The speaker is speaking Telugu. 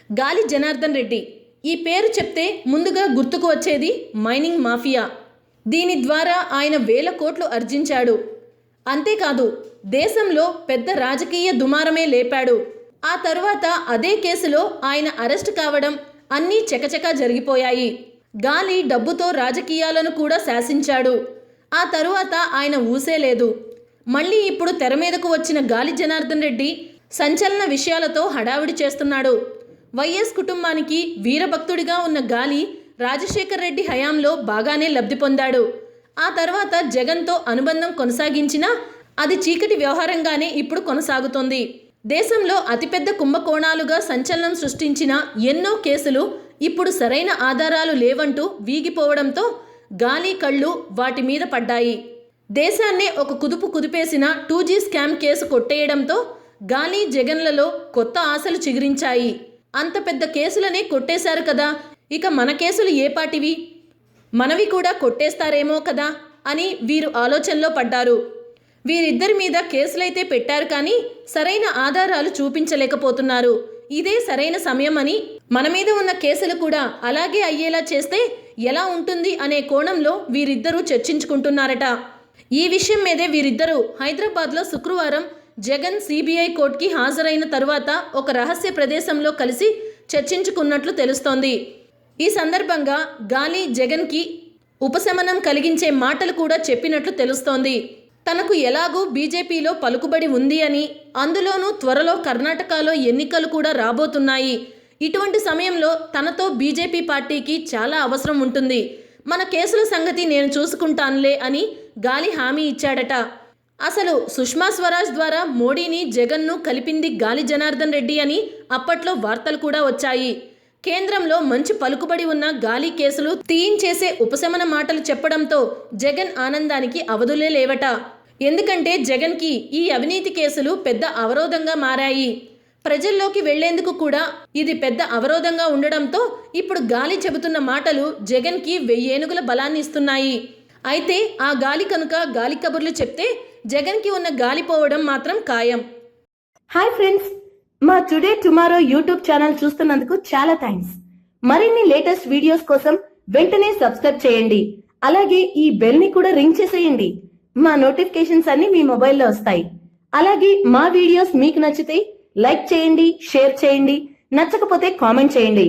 గాలి జనార్దన్ రెడ్డి. ఈ పేరు చెప్తే ముందుగా గుర్తుకు వచ్చేది మైనింగ్ మాఫియా. దీని ద్వారా ఆయన వేల కోట్లు ఆర్జించాడు. అంతేకాదు దేశంలో పెద్ద రాజకీయ దుమారమే లేపాడు. ఆ తరువాత అదే కేసులో ఆయన అరెస్ట్ కావడం అన్నీ చకచకా జరిగిపోయాయి. గాలి డబ్బుతో రాజకీయాలను కూడా శాసించాడు. ఆ తరువాత ఆయన ఊసే లేదు. మళ్ళీ ఇప్పుడు తెర మీదకు వచ్చిన గాలి జనార్దన్ రెడ్డి సంచలన విషయాలతో హడావిడి చేస్తున్నాడు. వైఎస్ కుటుంబానికి వీరభక్తుడిగా ఉన్న గాలి రాజశేఖర్ రెడ్డి హయాంలో బాగానే లబ్ధి పొందాడు. ఆ తర్వాత జగన్తో అనుబంధం కొనసాగించినా అది చీకటి వ్యవహారంగానే ఇప్పుడు కొనసాగుతోంది. దేశంలో అతిపెద్ద కుంభకోణాలుగా సంచలనం సృష్టించిన ఎన్నో కేసులు ఇప్పుడు సరైన ఆధారాలు లేవంటూ వీగిపోవడంతో గాలి కళ్ళు వాటి మీద పడ్డాయి. దేశాన్నే ఒక కుదుపు కుదిపేసిన 2G స్కామ్ కేసు కొట్టేయడంతో గాలి జగన్లలో కొత్త ఆశలు చిగురించాయి. అంత పెద్ద కేసులనే కొట్టేశారు కదా, ఇక మన కేసులు ఏపాటివి, మనవి కూడా కొట్టేస్తారేమో కదా అని వీరు ఆలోచనలో పడ్డారు. వీరిద్దరి మీద కేసులైతే పెట్టారు కానీ సరైన ఆధారాలు చూపించలేకపోతున్నారు. ఇదే సరైన సమయం అని మన మీద ఉన్న కేసులు కూడా అలాగే అయ్యేలా చేస్తే ఎలా ఉంటుంది అనే కోణంలో వీరిద్దరూ చర్చించుకుంటున్నారట. ఈ విషయం మీదే వీరిద్దరూ హైదరాబాద్లో శుక్రవారం జగన్ సిబిఐ కోర్టుకి హాజరైన తరువాత ఒక రహస్య ప్రదేశంలో కలిసి చర్చించుకున్నట్లు తెలుస్తోంది. ఈ సందర్భంగా గాలి జగన్కి ఉపశమనం కలిగించే మాటలు కూడా చెప్పినట్లు తెలుస్తోంది. తనకు ఎలాగూ బీజేపీలో పలుకుబడి ఉంది అని, అందులోనూ త్వరలో కర్ణాటకలో ఎన్నికలు కూడా రాబోతున్నాయి. ఇటువంటి సమయంలో తనతో బీజేపీ పార్టీకి చాలా అవసరం ఉంటుంది. మన కేసుల సంగతి నేను చూసుకుంటానులే అని గాలి హామీ ఇచ్చాడట. అసలు సుష్మా స్వరాజ్ ద్వారా మోడీని జగన్ను కలిపింది గాలి జనార్దన్ రెడ్డి అని అప్పట్లో వార్తలు కూడా వచ్చాయి. కేంద్రంలో మంచి పలుకుబడి ఉన్న గాలి కేసులు తీయించేసే ఉపశమన మాటలు చెప్పడంతో జగన్ ఆనందానికి అవధులే లేవట. ఎందుకంటే జగన్కి ఈ అవినీతి కేసులు పెద్ద అవరోధంగా మారాయి. ప్రజల్లోకి వెళ్లేందుకు కూడా ఇది పెద్ద అవరోధంగా ఉండడంతో ఇప్పుడు గాలి చెబుతున్న మాటలు జగన్కి 1000 ఏనుగుల బలాన్ని ఇస్తున్నాయి. అయితే ఆ గాలి కనుక గాలి కబుర్లు చెప్తే జగన్కి ఉన్న గాలి పోవడం మాత్రం ఖాయం. హాయ్ ఫ్రెండ్స్, మా టుడే టుమారో యూట్యూబ్ ఛానల్ చూస్తున్నందుకు చాలా థ్యాంక్స్. మరిన్ని లేటెస్ట్ వీడియోస్ కోసం వెంటనే సబ్స్క్రైబ్ చేయండి. అలాగే ఈ బెల్ ని కూడా రింగ్ చేసేయండి. మా నోటిఫికేషన్స్ అన్ని మీ మొబైల్లో వస్తాయి. అలాగే మా వీడియోస్ మీకు నచ్చితే లైక్ చేయండి, షేర్ చేయండి, నచ్చకపోతే కామెంట్ చేయండి.